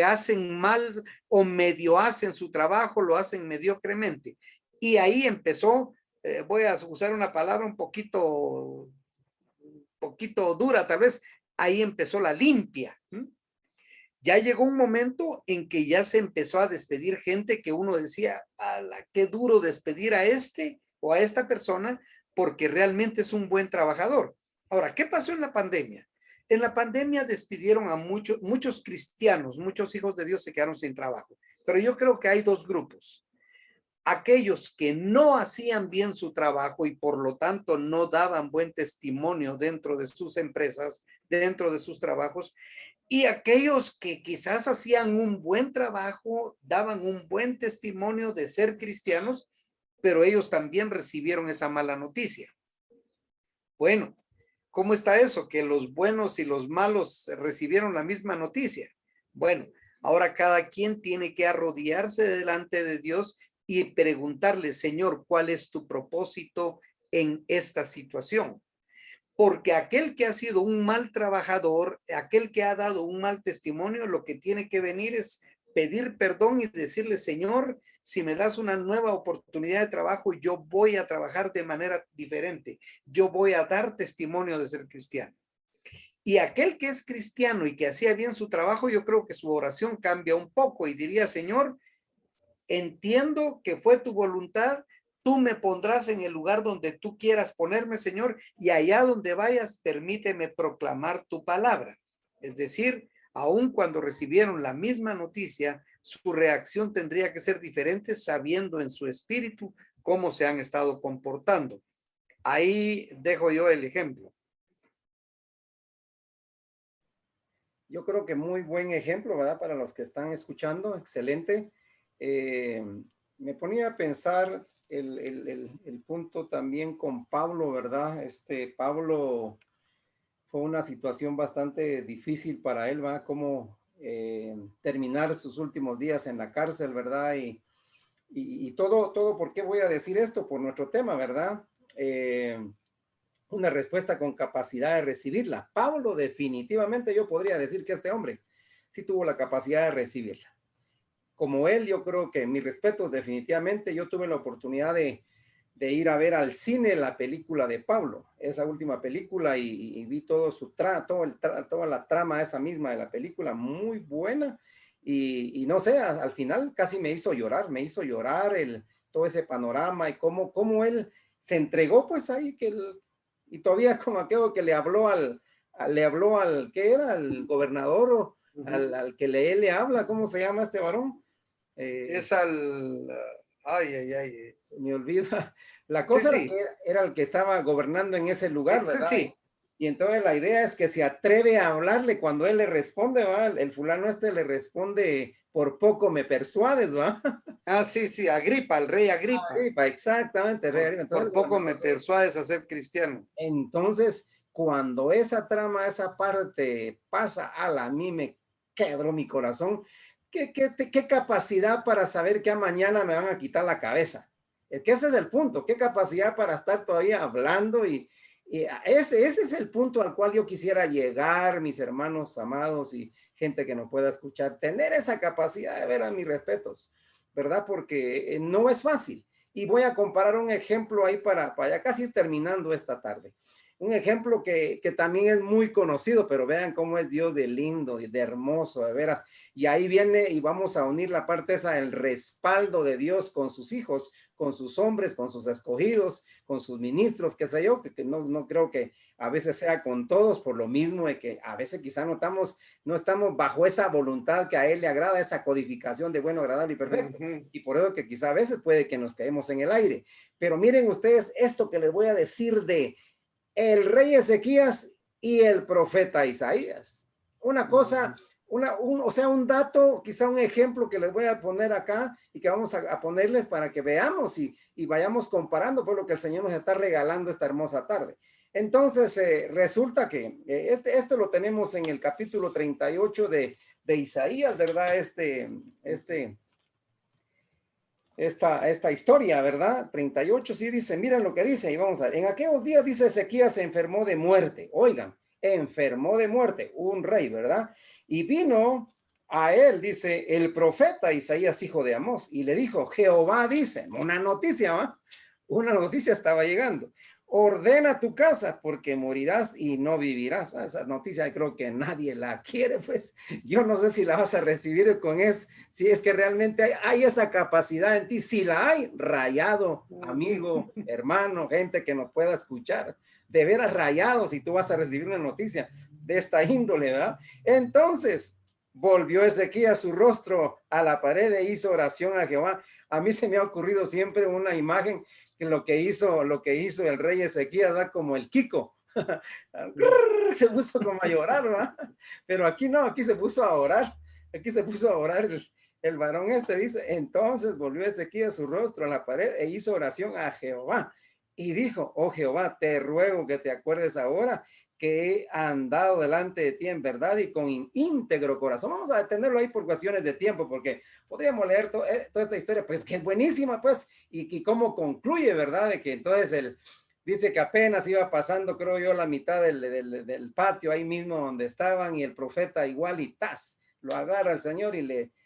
hacen mal o medio hacen su trabajo, lo hacen mediocremente. Y ahí empezó, voy a usar una palabra un poquito dura tal vez, ahí empezó la limpia. Ya llegó un momento en que ya se empezó a despedir gente que uno decía, ¡ala, qué duro despedir a este o a esta persona porque realmente es un buen trabajador! Ahora, ¿qué pasó en la pandemia? En la pandemia despidieron a muchos cristianos, muchos hijos de Dios se quedaron sin trabajo. Pero yo creo que hay dos grupos. Aquellos que no hacían bien su trabajo y por lo tanto no daban buen testimonio dentro de sus empresas, dentro de sus trabajos, y aquellos que quizás hacían un buen trabajo, daban un buen testimonio de ser cristianos, pero ellos también recibieron esa mala noticia. Bueno, ¿cómo está eso? Que los buenos y los malos recibieron la misma noticia. Bueno, ahora cada quien tiene que arrodillarse delante de Dios y preguntarle, Señor, ¿cuál es tu propósito en esta situación? Porque aquel que ha sido un mal trabajador, aquel que ha dado un mal testimonio, lo que tiene que venir es pedir perdón y decirle, Señor, si me das una nueva oportunidad de trabajo, yo voy a trabajar de manera diferente. Yo voy a dar testimonio de ser cristiano. Y aquel que es cristiano y que hacía bien su trabajo, yo creo que su oración cambia un poco y diría, Señor, entiendo que fue tu voluntad, tú me pondrás en el lugar donde tú quieras ponerme, Señor, y allá donde vayas, permíteme proclamar tu palabra. Es decir, aun cuando recibieron la misma noticia, su reacción tendría que ser diferente sabiendo en su espíritu cómo se han estado comportando. Ahí dejo yo el ejemplo. Yo creo que muy buen ejemplo, ¿verdad? Para los que están escuchando, excelente. Me ponía a pensar el punto también con Pablo, ¿verdad? Pablo fue una situación bastante difícil para él, ¿verdad? Como terminar sus últimos días en la cárcel, ¿verdad? Y todo, ¿por qué voy a decir esto? Por nuestro tema, ¿verdad? Una respuesta con capacidad de recibirla. Pablo definitivamente yo podría decir que este hombre sí tuvo la capacidad de recibirla. Como él, yo creo que mis respetos definitivamente, yo tuve la oportunidad de ir a ver al cine la película de Pablo, esa última película, y vi todo toda la trama esa misma de la película, muy buena, y no sé, al final casi me hizo llorar todo ese panorama y cómo él se entregó pues ahí, y todavía como aquello que le habló ¿qué era? Al gobernador, al que él le habla, ¿cómo se llama este varón? Es al... Ay. Se me olvida. La Sí, cosa era sí. que era el que estaba gobernando en ese lugar, Sí, ¿verdad? sí. Y entonces la idea es que se atreve a hablarle cuando él le responde, ¿va? El fulano le responde, por poco me persuades, ¿va? Sí, sí. Agripa, el rey Agripa. Exactamente, rey Agripa. Por Entonces, el poco me gobernador, persuades a ser cristiano. entonces, cuando esa trama, esa parte pasa, a mí me quebró mi corazón. ¿Qué capacidad para saber que a mañana me van a quitar la cabeza? Es que ese es el punto. ¿Qué capacidad para estar todavía hablando? Y ese es el punto al cual yo quisiera llegar, mis hermanos amados y gente que nos pueda escuchar. Tener esa capacidad de ver a mis respetos, ¿verdad? Porque no es fácil. Y voy a comparar un ejemplo ahí para ya casi ir terminando esta tarde. Un ejemplo que también es muy conocido, pero vean cómo es Dios de lindo y de hermoso, de veras. Y ahí viene y vamos a unir la parte esa, el respaldo de Dios con sus hijos, con sus hombres, con sus escogidos, con sus ministros, qué sé yo, que no creo que a veces sea con todos, por lo mismo de que a veces quizá no estamos bajo esa voluntad que a Él le agrada, esa codificación de bueno, agradable y perfecto. Y por eso que quizá a veces puede que nos quedemos en el aire. Pero miren ustedes esto que les voy a decir de el rey Ezequías y el profeta Isaías. Una cosa, o sea, un dato, quizá un ejemplo que les voy a poner acá y que vamos a ponerles para que veamos y vayamos comparando por lo que el Señor nos está regalando esta hermosa tarde. Entonces, resulta que esto lo tenemos en el capítulo 38 de Isaías, ¿verdad? Esta historia, ¿verdad? 38 sí dice, miren lo que dice, y vamos a ver, en aquellos días, dice Ezequías, se enfermó de muerte, oigan, enfermó de muerte, un rey, ¿verdad? Y vino a él, dice, el profeta Isaías, hijo de Amós, y le dijo, Jehová dice, una noticia, ¿va? Una noticia estaba llegando. Ordena tu casa porque morirás y no vivirás. Esa noticia creo que nadie la quiere, pues yo no sé si la vas a recibir si es que realmente hay esa capacidad en ti. Si la hay, rayado, amigo, hermano, gente que nos pueda escuchar, de veras rayado si tú vas a recibir una noticia de esta índole, ¿verdad? Entonces, volvió Ezequías su rostro a la pared e hizo oración a Jehová. A mí se me ha ocurrido siempre una imagen que lo que hizo el rey Ezequías, da como el Kiko. Se puso como a llorar, ¿verdad? Pero aquí no, aquí se puso a orar. Aquí se puso a orar el varón dice, entonces volvió Ezequías su rostro a la pared e hizo oración a Jehová. Y dijo, oh Jehová, te ruego que te acuerdes ahora que he andado delante de ti en verdad y con íntegro corazón. Vamos a detenerlo ahí por cuestiones de tiempo, porque podríamos leer toda esta historia, pues, que es buenísima, pues, y cómo concluye, ¿verdad? De que entonces dice que apenas iba pasando, creo yo, la mitad del patio, ahí mismo donde estaban, y el profeta igual y tas, lo agarra el Señor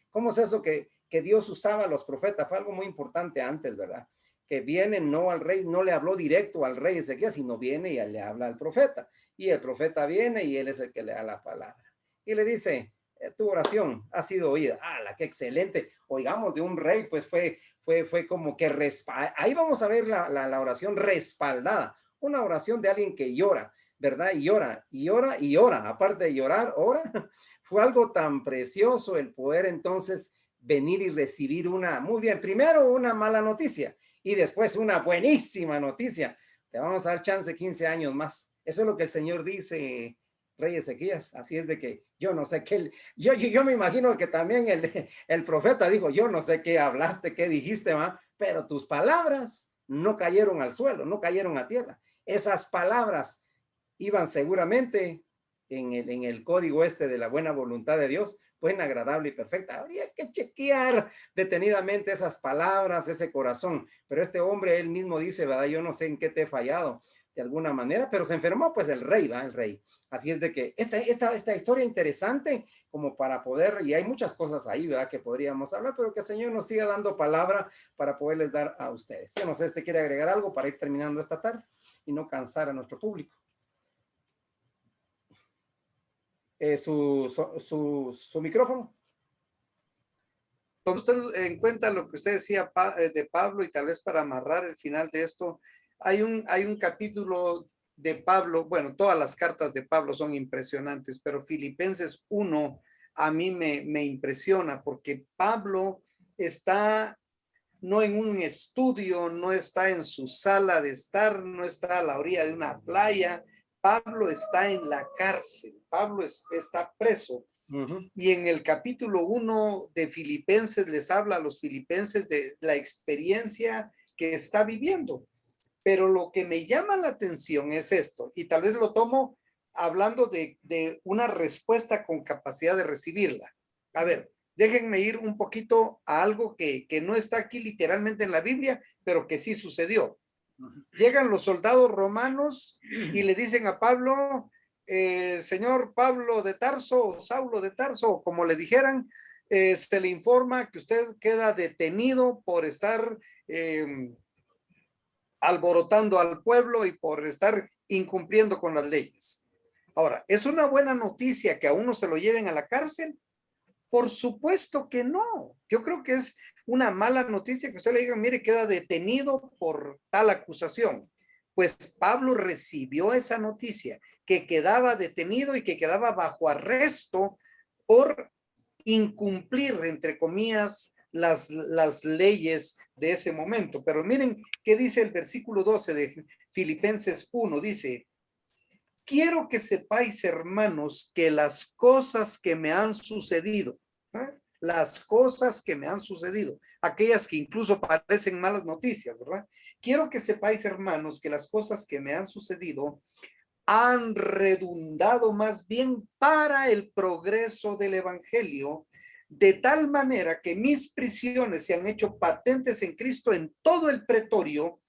¿cómo es eso que Dios usaba a los profetas? Fue algo muy importante antes, ¿verdad? Que viene no al rey, no le habló directo al rey Ezequías, sino viene y le habla al profeta. Y el profeta viene y él es el que le da la palabra. Y le dice, tu oración ha sido oída. ¡Hala, qué excelente! Oigamos de un rey, pues fue como que ahí vamos a ver la oración respaldada. Una oración de alguien que llora, ¿verdad? Y llora, y llora, y llora. Aparte de llorar, ora. Fue algo tan precioso el poder entonces venir y recibir muy bien, primero una mala noticia y después una buenísima noticia. Te vamos a dar chance 15 años más. Eso es lo que el Señor dice, rey Ezequías. Así es de que yo no sé qué, yo me imagino que también el profeta dijo, yo no sé qué hablaste, qué dijiste, ¿va? Pero tus palabras no cayeron al suelo, no cayeron a tierra. Esas palabras iban seguramente en el código de la buena voluntad de Dios, buena, agradable y perfecta. Habría que chequear detenidamente esas palabras, ese corazón. Pero este hombre, él mismo dice, ¿verdad? Yo no sé en qué te he fallado de alguna manera, pero se enfermó pues el rey, ¿va? El rey. Así es de que esta historia interesante como para poder, y hay muchas cosas ahí, ¿verdad? Que podríamos hablar, pero que el Señor nos siga dando palabra para poderles dar a ustedes. Yo no sé, ¿usted quiere agregar algo para ir terminando esta tarde y no cansar a nuestro público? Su micrófono. Tome usted en cuenta lo que usted decía de Pablo, y tal vez para amarrar el final de esto, hay un capítulo de Pablo, bueno, todas las cartas de Pablo son impresionantes, pero Filipenses 1 a mí me impresiona porque Pablo está no en un estudio, no está en su sala de estar, no está a la orilla de una playa. Pablo está en la cárcel, Pablo está preso. Y en el capítulo 1 de Filipenses les habla a los filipenses de la experiencia que está viviendo. Pero lo que me llama la atención es esto, y tal vez lo tomo hablando de una respuesta con capacidad de recibirla. A ver, déjenme ir un poquito a algo que no está aquí literalmente en la Biblia, pero que sí sucedió. Llegan los soldados romanos y le dicen a Pablo, señor Pablo de Tarso, o Saulo de Tarso, o como le dijeran, se le informa que usted queda detenido por estar alborotando al pueblo y por estar incumpliendo con las leyes. Ahora, ¿es una buena noticia que a uno se lo lleven a la cárcel? Por supuesto que no. Yo creo que es una mala noticia que usted le diga, mire, queda detenido por tal acusación. Pues Pablo recibió esa noticia, que quedaba detenido y que quedaba bajo arresto por incumplir, entre comillas, las leyes de ese momento. Pero miren qué dice el versículo 12 de Filipenses 1, dice, quiero que sepáis, hermanos, que las cosas que me han sucedido, las cosas que me han sucedido, aquellas que incluso parecen malas noticias, ¿verdad? Quiero que sepáis, hermanos, que las cosas que me han sucedido han redundado más bien para el progreso del evangelio, de tal manera que mis prisiones se han hecho patentes en Cristo en todo el pretorio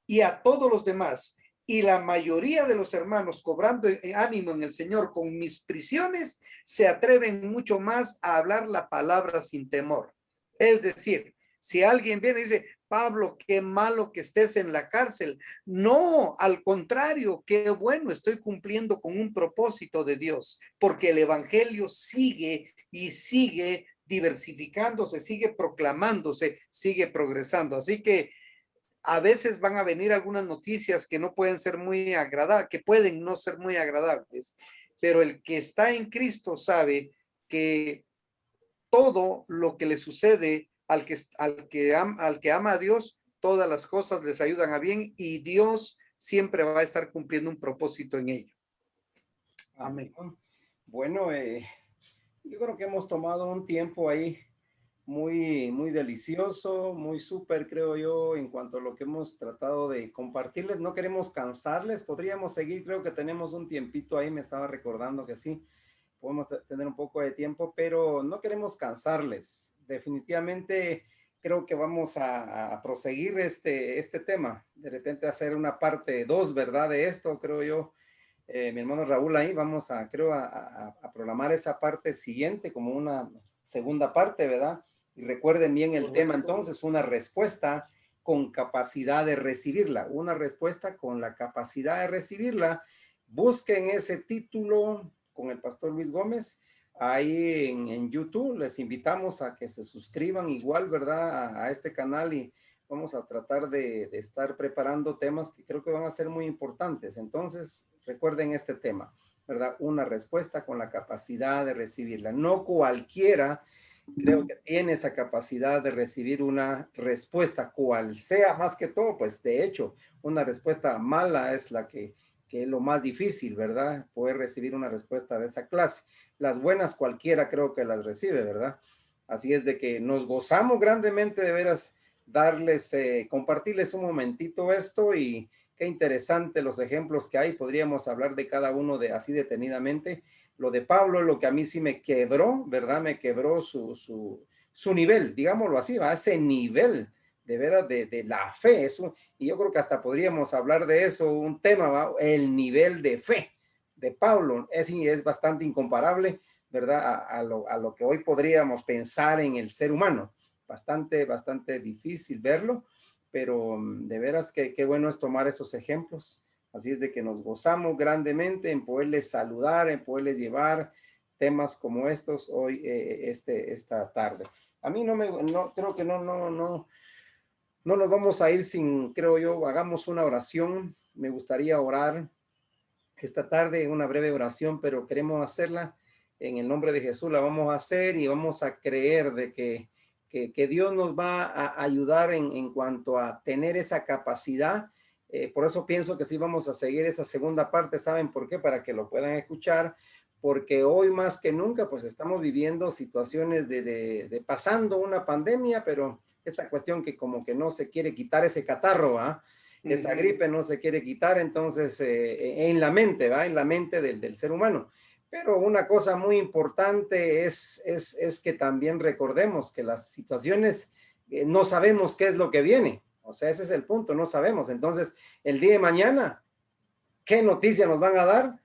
y a todos los demás. Y la mayoría de los hermanos, cobrando ánimo en el Señor con mis prisiones, se atreven mucho más a hablar la palabra sin temor. Es decir, si alguien viene y dice, Pablo, qué malo que estés en la cárcel. No, al contrario, qué bueno, estoy cumpliendo con un propósito de Dios, porque el evangelio sigue y sigue diversificándose, sigue proclamándose, sigue progresando. Así que a veces van a venir algunas noticias que no pueden ser muy agradables, que pueden no ser muy agradables, pero el que está en Cristo sabe que todo lo que le sucede al que ama a Dios, todas las cosas les ayudan a bien y Dios siempre va a estar cumpliendo un propósito en ello. Amén. Bueno, yo creo que hemos tomado un tiempo ahí muy delicioso, muy súper, creo yo, en cuanto a lo que hemos tratado de compartirles. No queremos cansarles, podríamos seguir, creo que tenemos un tiempito ahí, me estaba recordando que sí, podemos tener un poco de tiempo, pero no queremos cansarles. Definitivamente creo que vamos a proseguir este tema, de repente hacer una parte 2, ¿verdad? De esto, creo yo. Mi hermano Raúl ahí, vamos a, creo, a programar esa parte siguiente como una segunda parte, ¿verdad? Y recuerden bien el tema entonces, una respuesta con capacidad de recibirla, una respuesta con la capacidad de recibirla. Busquen ese título con el pastor Luis Gómez ahí en YouTube. Les invitamos a que se suscriban igual, ¿verdad? A este canal y vamos a tratar de estar preparando temas que creo que van a ser muy importantes. Entonces, recuerden este tema, ¿verdad? Una respuesta con la capacidad de recibirla. No cualquiera creo que tiene esa capacidad de recibir una respuesta, cual sea, más que todo, pues de hecho, una respuesta mala es la que es lo más difícil, ¿verdad? Poder recibir una respuesta de esa clase. Las buenas cualquiera creo que las recibe, ¿verdad? Así es de que nos gozamos grandemente de veras darles, compartirles un momentito esto y qué interesante los ejemplos que hay. Podríamos hablar de cada uno de así detenidamente. Lo de Pablo, lo que a mí sí me quebró, ¿verdad? Me quebró su nivel, digámoslo así, ¿va? Ese nivel de veras de la fe. Eso, y yo creo que hasta podríamos hablar de eso, un tema, ¿va? El nivel de fe de Pablo es bastante incomparable, ¿verdad? A lo que hoy podríamos pensar en el ser humano. Bastante difícil verlo, pero de veras que qué bueno es tomar esos ejemplos. Así es de que nos gozamos grandemente en poderles saludar, en poderles llevar temas como estos hoy, esta tarde. A mí no creo que no nos vamos a ir sin, creo yo, hagamos una oración. Me gustaría orar esta tarde, una breve oración, pero queremos hacerla en el nombre de Jesús. La vamos a hacer y vamos a creer de que Dios nos va a ayudar en cuanto a tener esa capacidad. Por eso pienso que sí vamos a seguir esa segunda parte. ¿Saben por qué? Para que lo puedan escuchar, porque hoy más que nunca pues estamos viviendo situaciones de pasando una pandemia, pero esta cuestión que como que no se quiere quitar ese catarro, ¿ah? esa gripe no se quiere quitar, entonces en la mente, ¿va? En la mente del ser humano. Pero una cosa muy importante es que también recordemos que las situaciones no sabemos qué es lo que viene. O sea, ese es el punto, no sabemos. Entonces, el día de mañana, ¿qué noticia nos van a dar?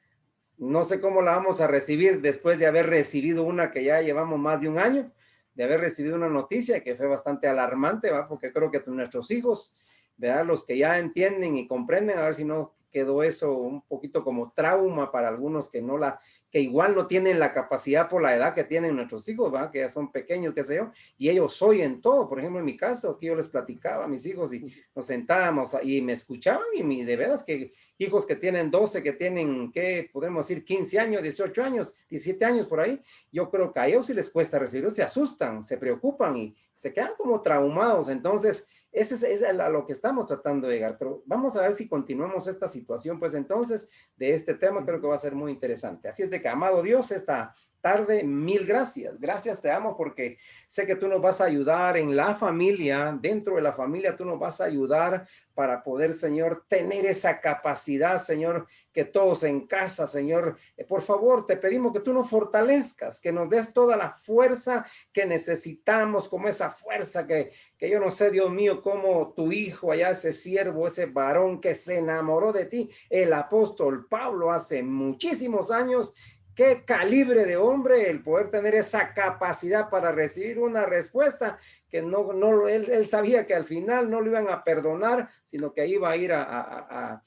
No sé cómo la vamos a recibir después de haber recibido una que ya llevamos más de un año, de haber recibido una noticia que fue bastante alarmante, ¿va? Porque creo que nuestros hijos, ¿verdad? Los que ya entienden y comprenden, a ver si no quedó eso un poquito como trauma para algunos que igual no tienen la capacidad por la edad que tienen nuestros hijos, ¿va? Que ya son pequeños, qué sé yo, y ellos oyen todo. Por ejemplo, en mi caso, que yo les platicaba a mis hijos y nos sentábamos y me escuchaban y de veras que hijos que tienen 12, que tienen, ¿qué podemos decir? 15 años, 18 años, 17 años por ahí. Yo creo que a ellos sí les cuesta recibir, se asustan, se preocupan y se quedan como traumados. Entonces, es a lo que estamos tratando de llegar. Pero vamos a ver si continuamos esta situación, pues entonces, de este tema creo que va a ser muy interesante. Así es de que, amado Dios, esta tarde, mil gracias. Gracias, te amo porque sé que tú nos vas a ayudar en la familia, dentro de la familia, tú nos vas a ayudar para poder, Señor, tener esa capacidad, Señor, que todos en casa, Señor, por favor, te pedimos que tú nos fortalezcas, que nos des toda la fuerza que necesitamos, como esa fuerza que yo no sé, Dios mío, cómo tu hijo allá, ese siervo, ese varón que se enamoró de ti, el apóstol Pablo, hace muchísimos años. Qué calibre de hombre el poder tener esa capacidad para recibir una respuesta que él sabía que al final no lo iban a perdonar, sino que iba a ir a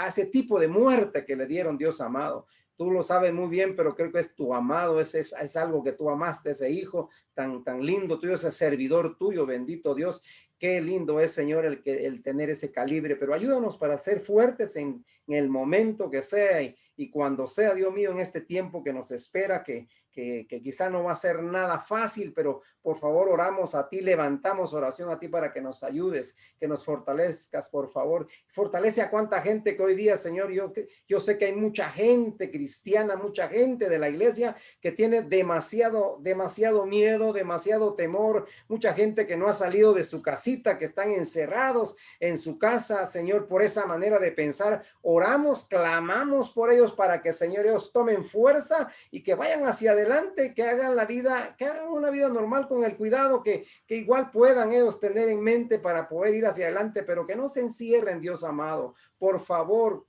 ese tipo de muerte que le dieron, Dios amado. Tú lo sabes muy bien, pero creo que es tu amado, es algo que tú amaste, ese hijo tan lindo tuyo, ese servidor tuyo, bendito Dios. Qué lindo es, Señor, el tener ese calibre, pero ayúdanos para ser fuertes en el momento que sea y cuando sea, Dios mío, en este tiempo que nos espera, que quizá no va a ser nada fácil, pero por favor oramos a ti, levantamos oración a ti para que nos ayudes, que nos fortalezcas, por favor. Fortalece a cuánta gente que hoy día, Señor, yo sé que hay mucha gente cristiana, mucha gente de la iglesia que tiene demasiado miedo, demasiado temor, mucha gente que no ha salido de su casita, que están encerrados en su casa, Señor, por esa manera de pensar. Oramos, clamamos por ellos para que, Señor, ellos tomen fuerza y que vayan hacia adelante, que hagan una vida normal con el cuidado que igual puedan ellos tener en mente para poder ir hacia adelante, pero que no se encierren, Dios amado. Por favor,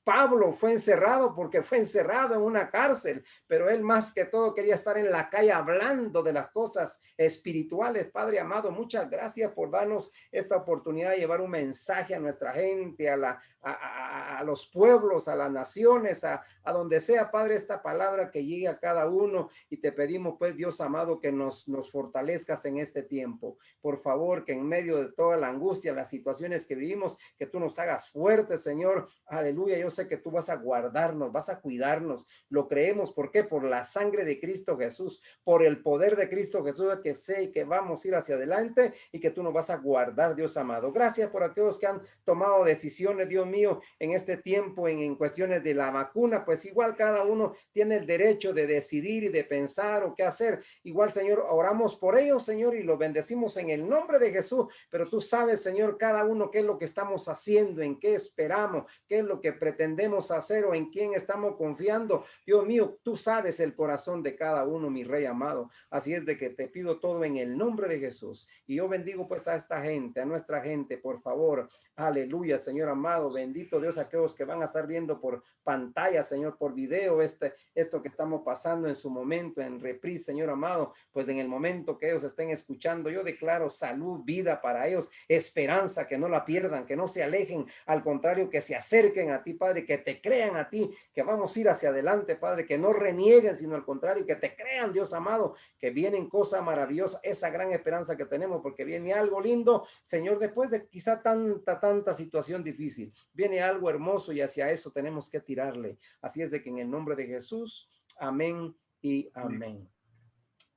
Pablo fue encerrado porque fue encerrado en una cárcel, pero él más que todo quería estar en la calle hablando de las cosas espirituales. Padre amado, muchas gracias por darnos esta oportunidad de llevar un mensaje a nuestra gente, a los pueblos, a las naciones, a donde sea, Padre, esta palabra que llegue a cada uno, y te pedimos, pues, Dios amado, que nos fortalezcas en este tiempo. Por favor, que en medio de toda la angustia, las situaciones que vivimos, que tú nos hagas fuertes, Señor. Aleluya. Yo sé que tú vas a guardarnos, vas a cuidarnos. Lo creemos. ¿Por qué? Por la sangre de Cristo Jesús, por el poder de Cristo Jesús, que sé que vamos a ir hacia adelante y que tú nos vas a guardar, Dios amado. Gracias por aquellos que han tomado decisiones, Dios mío, en este tiempo, en cuestiones de la vacuna. Pues igual cada uno tiene el derecho de decidir y de pensar o qué hacer. Igual, Señor, oramos por ellos, Señor, y los bendecimos en el nombre de Jesús. Pero tú sabes, Señor, cada uno qué es lo que estamos haciendo, en qué esperamos, qué es lo que pretendemos hacer o en quién estamos confiando. Dios mío, tú sabes el corazón de cada uno, mi Rey amado. Así es de que te pido todo en el nombre de Jesús. Y yo bendigo pues a esta gente, a nuestra gente, por favor. Aleluya, Señor amado. Bendito Dios, aquellos que van a estar viendo por pantalla, Señor, por video, esto que estamos pasando en su momento, en reprise, Señor amado, pues en el momento que ellos estén escuchando, yo declaro salud, vida para ellos, esperanza, que no la pierdan, que no se alejen, al contrario, que se acerquen a ti, Padre, que te crean a ti, que vamos a ir hacia adelante, Padre, que no renieguen, sino al contrario, que te crean, Dios amado, que vienen cosas maravillosas, esa gran esperanza que tenemos, porque viene algo lindo, Señor, después de quizá tanta situación difícil, viene algo hermoso y hacia eso tenemos que tirarle. Así es de que en el nombre de Jesús, amén y amén.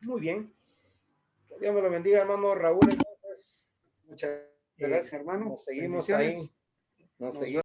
Muy bien. Que Dios me lo bendiga, hermano Raúl. Entonces, muchas gracias, hermano. nos seguimos Bendiciones. ahí. Nos Nos seguimos.